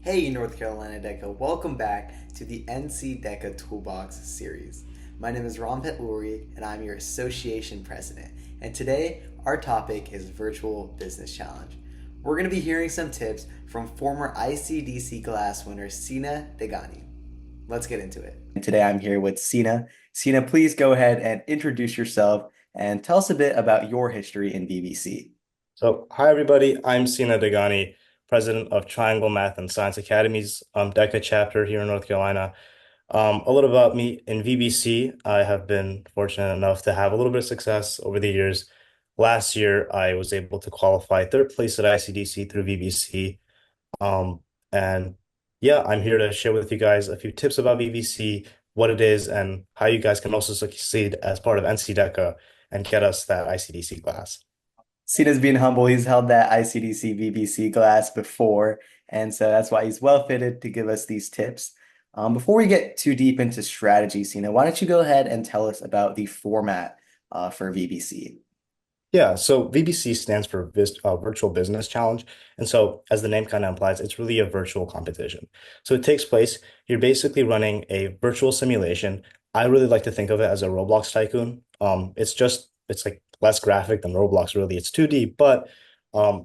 Hey, North Carolina DECA, welcome back to the NC DECA Toolbox series. My name is Rampet Luri, and I'm your association president. And today, our topic is Virtual Business Challenge. We're going to be hearing some tips from former ICDC class winner Sina Dehgani. Let's get into it. And today, I'm here with Sina. Sina, please go ahead and introduce yourself and tell us a bit about your history in BBC. So, hi everybody. I'm Sina Dehgani, president of Triangle Math and Science Academy's DECA chapter here in North Carolina. A little about me in VBC. I have been fortunate enough to have a little bit of success over the years. Last year, I was able to qualify third place at ICDC through VBC. Um, and yeah, I'm here to share with you guys a few tips about VBC, what it is, and how you guys can also succeed as part of NC DECA and get us that ICDC class. Cena's being humble. He's held that ICDC BBC glass before, and so that's why he's well fitted to give us these tips. Before we get too deep into strategy, Cena, why don't you go ahead and tell us about the format for VBC? Yeah, so VBC stands for Virtual Business Challenge. And so, as the name kind of implies, it's really a virtual competition. So, it takes place, you're basically running a virtual simulation. I really like to think of it as a Roblox tycoon. It's like less graphic than Roblox, really. It's 2D, but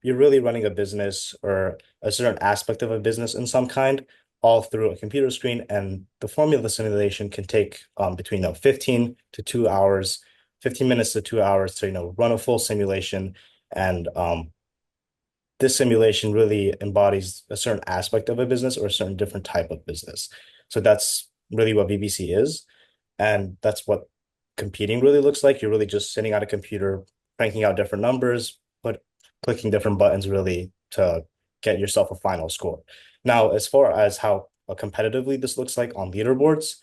you're really running a business or a certain aspect of a business in some kind, all through a computer screen. And the formula simulation can take between 15 to 2 hours 15 minutes to 2 hours to, run a full simulation. And this simulation really embodies a certain aspect of a business or a certain different type of business. So that's really what BBC is. And that's what competing really looks like. You're really just sitting at a computer, cranking out different numbers, but clicking different buttons really to get yourself a final score. Now, as far as how competitively this looks like on leaderboards,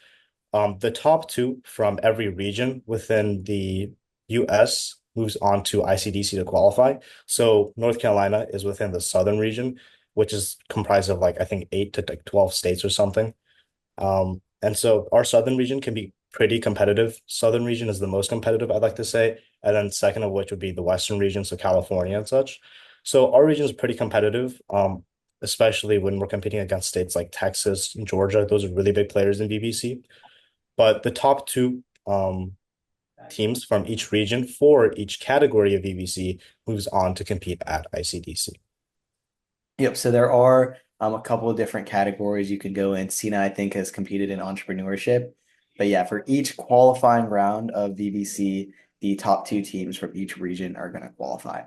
the top two from every region within the US moves on to ICDC to qualify. So North Carolina is within the southern region, which is comprised of like I think 8 to like 12 states or something. And so our southern region can be pretty competitive. Southern region is the most competitive, I'd like to say, and then second of which would be the western region, so California and such. So our region is pretty competitive, especially when we're competing against states like Texas and Georgia. Those are really big players in BBC. But the top two teams from each region for each category of VBC moves on to compete at ICDC. Yep, so there are a couple of different categories you can go in. Cena, I think, has competed in entrepreneurship. But yeah, for each qualifying round of VBC, the top two teams from each region are going to qualify.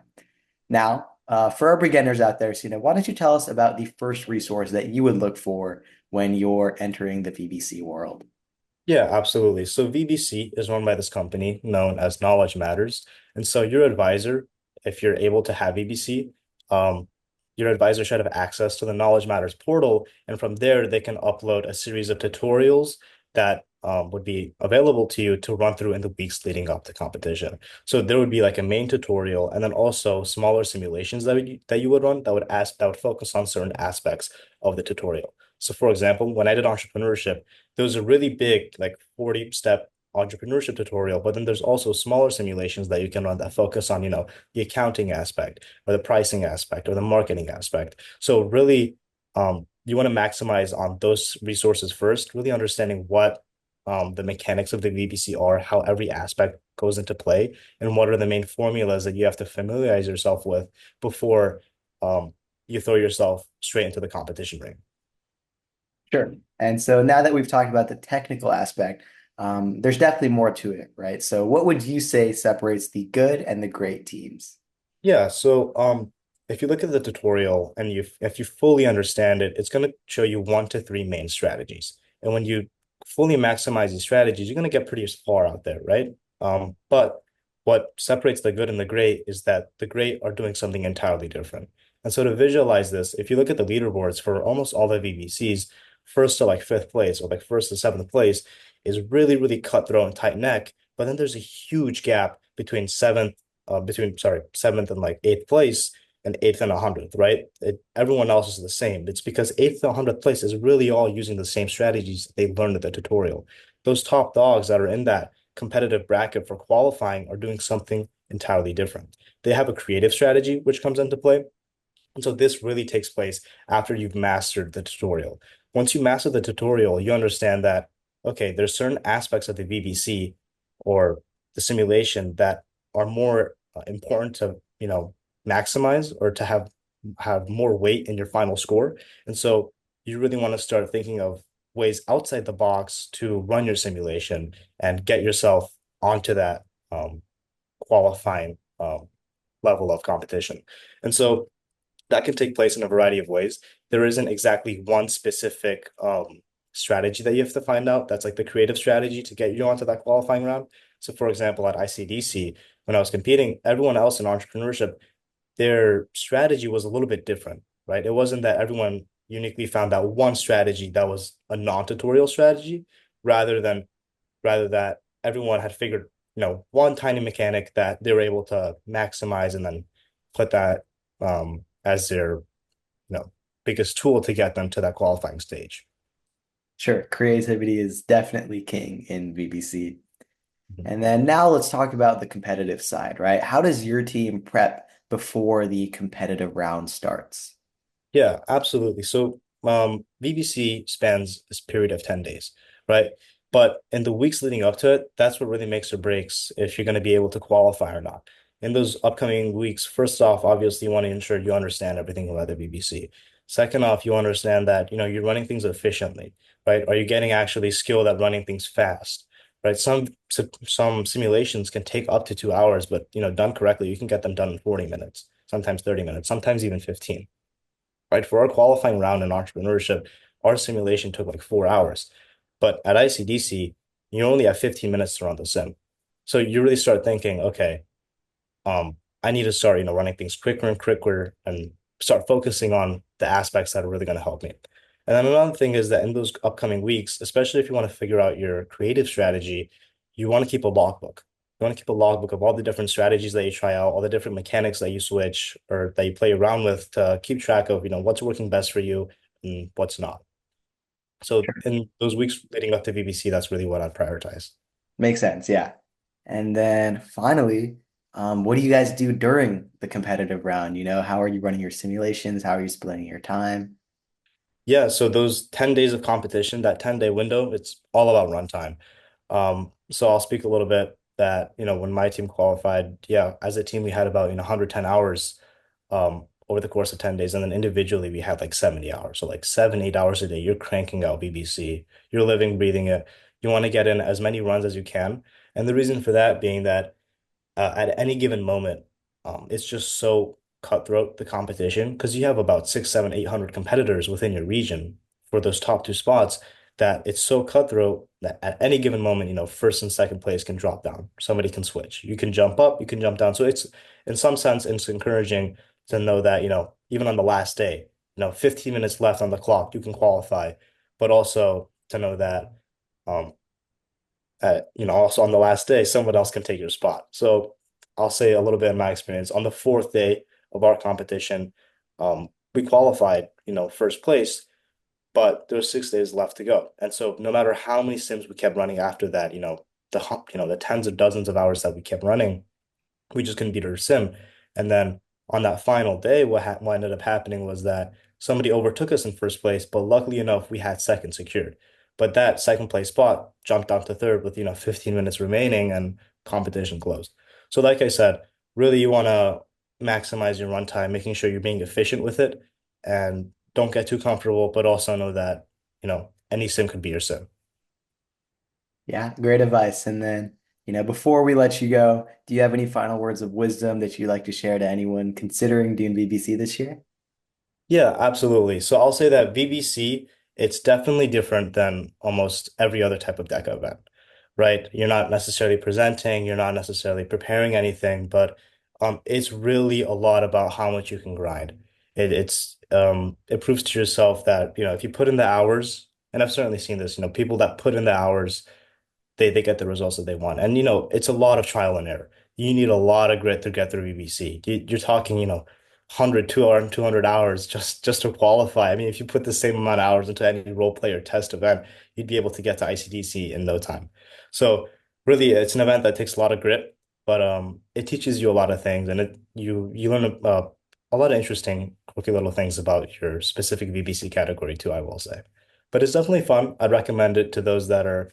Now, for our beginners out there, Cena, why don't you tell us about the first resource that you would look for when you're entering the VBC world? Yeah, absolutely. So VBC is run by this company known as Knowledge Matters. And so your advisor, if you're able to have VBC, your advisor should have access to the Knowledge Matters portal. And from there, they can upload a series of tutorials that would be available to you to run through in the weeks leading up to competition. So there would be like a main tutorial and then also smaller simulations that you would run that would focus on certain aspects of the tutorial. So for example, when I did entrepreneurship, there was a really big like 40-step entrepreneurship tutorial, but then there's also smaller simulations that you can run that focus on, the accounting aspect or the pricing aspect or the marketing aspect. So really, you want to maximize on those resources first, really understanding what the mechanics of the VBC are, how every aspect goes into play, and what are the main formulas that you have to familiarize yourself with before you throw yourself straight into the competition ring. Sure. And so now that we've talked about the technical aspect, there's definitely more to it, right? So what would you say separates the good and the great teams? Yeah, so if you look at the tutorial and if you fully understand it, it's going to show you 1 to 3 main strategies. And when you fully maximize these strategies, you're going to get pretty far out there, right? But what separates the good and the great is that the great are doing something entirely different. And so to visualize this, if you look at the leaderboards for almost all the VBCs, first to like fifth place or like first to seventh place is really, really cutthroat and tight neck. But then there's a huge gap seventh and like eighth place and eighth and 100th, right? Everyone else is the same. It's because eighth and 100th place is really all using the same strategies they learned at the tutorial. Those top dogs that are in that competitive bracket for qualifying are doing something entirely different. They have a creative strategy which comes into play. And so this really takes place after you've mastered the tutorial. Once you master the tutorial, you understand that, okay, there's certain aspects of the VBC or the simulation that are more important to, maximize or to have more weight in your final score. And so you really want to start thinking of ways outside the box to run your simulation and get yourself onto that qualifying level of competition. And so that can take place in a variety of ways. There isn't exactly one specific strategy that you have to find out. That's like the creative strategy to get you onto that qualifying round. So, for example, at ICDC, when I was competing, everyone else in entrepreneurship, their strategy was a little bit different, right? It wasn't that everyone uniquely found that one strategy that was a non-tutorial strategy, rather than rather that everyone had figured, one tiny mechanic that they were able to maximize and then put that as their, biggest tool to get them to that qualifying stage. Sure, creativity is definitely king in VBC. Mhm. And then now let's talk about the competitive side, right? How does your team prep before the competitive round starts? Yeah, absolutely. So, BBC spans this period of 10 days, right? But in the weeks leading up to it, that's what really makes or breaks if you're going to be able to qualify or not. In those upcoming weeks, first off, obviously, you want to ensure you understand everything about the BBC. Second off, you understand that, you're running things efficiently, right? Are you getting actually skilled at running things fast, right? Some simulations can take up to 2 hours, but, done correctly, you can get them done in 40 minutes, sometimes 30 minutes, sometimes even 15, right? For our qualifying round in entrepreneurship, our simulation took like 4 hours. But at ICDC, you only have 15 minutes to run the sim. So you really start thinking, okay, I need to start, running things quicker and quicker and start focusing on the aspects that are really going to help me. And then another thing is that in those upcoming weeks, especially if you want to figure out your creative strategy, you want to keep a logbook. You want to keep a logbook of all the different strategies that you try out, all the different mechanics that you switch or that you play around with to keep track of, what's working best for you and what's not. So in those weeks leading up to VBC, that's really what I'd prioritize. Makes sense, yeah. And then finally, what do you guys do during the competitive round? How are you running your simulations? How are you splitting your time? Yeah, so those 10 days of competition, that 10-day window, it's all about runtime. So I'll speak a little bit that, when my team qualified, yeah, as a team, we had about, 110 hours over the course of 10 days. And then individually, we had like 70 hours. So like 7, 8 hours a day, you're cranking out BBC. You're living, breathing it. You want to get in as many runs as you can. And the reason for that being that at any given moment, it's just so cutthroat, the competition, because you have about 6, 7, 800 competitors within your region for those top two spots, that it's so cutthroat that at any given moment, first and second place can drop down. Somebody can switch. You can jump up, you can jump down. So it's, in some sense, it's encouraging to know that, even on the last day, 15 minutes left on the clock, you can qualify, but also to know that um, also on the last day, someone else can take your spot. So I'll say a little bit of my experience. On the fourth day of our competition, we qualified, first place, but there were 6 days left to go. And so no matter how many sims we kept running after that, the tens of dozens of hours that we kept running, we just couldn't beat our sim. And then on that final day, what ended up happening was that somebody overtook us in first place, but luckily enough, we had second secured. But that second place spot jumped down to third with, 15 minutes remaining and competition closed. So like I said, really you want to maximize your runtime, making sure you're being efficient with it and don't get too comfortable, but also know that, any sim could be your sim. Yeah, great advice. And then, before we let you go, do you have any final words of wisdom that you'd like to share to anyone considering doing BBC this year? Yeah, absolutely. So I'll say that VBC, it's definitely different than almost every other type of DECA event, right? You're not necessarily presenting, you're not necessarily preparing anything, but it's really a lot about how much you can grind. It proves to yourself that, if you put in the hours, and I've certainly seen this, people that put in the hours, they get the results that they want. And it's a lot of trial and error. You need a lot of grit to get through BBC. You're talking, 100, 200 hours just to qualify. I mean, if you put the same amount of hours into any role play or test event, you'd be able to get to ICDC in no time. So really, it's an event that takes a lot of grit, but it teaches you a lot of things, and you learn. a lot of interesting, quirky little things about your specific VBC category too, I will say. But it's definitely fun. I'd recommend it to those that are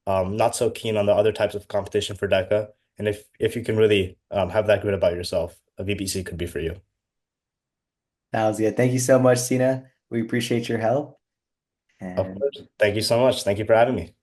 not so keen on the other types of competition for DECA. And if you can really have that grit about yourself, a VBC could be for you. Sounds good. Thank you so much, Sina. We appreciate your help. Of And course. Thank you so much. Thank you for having me.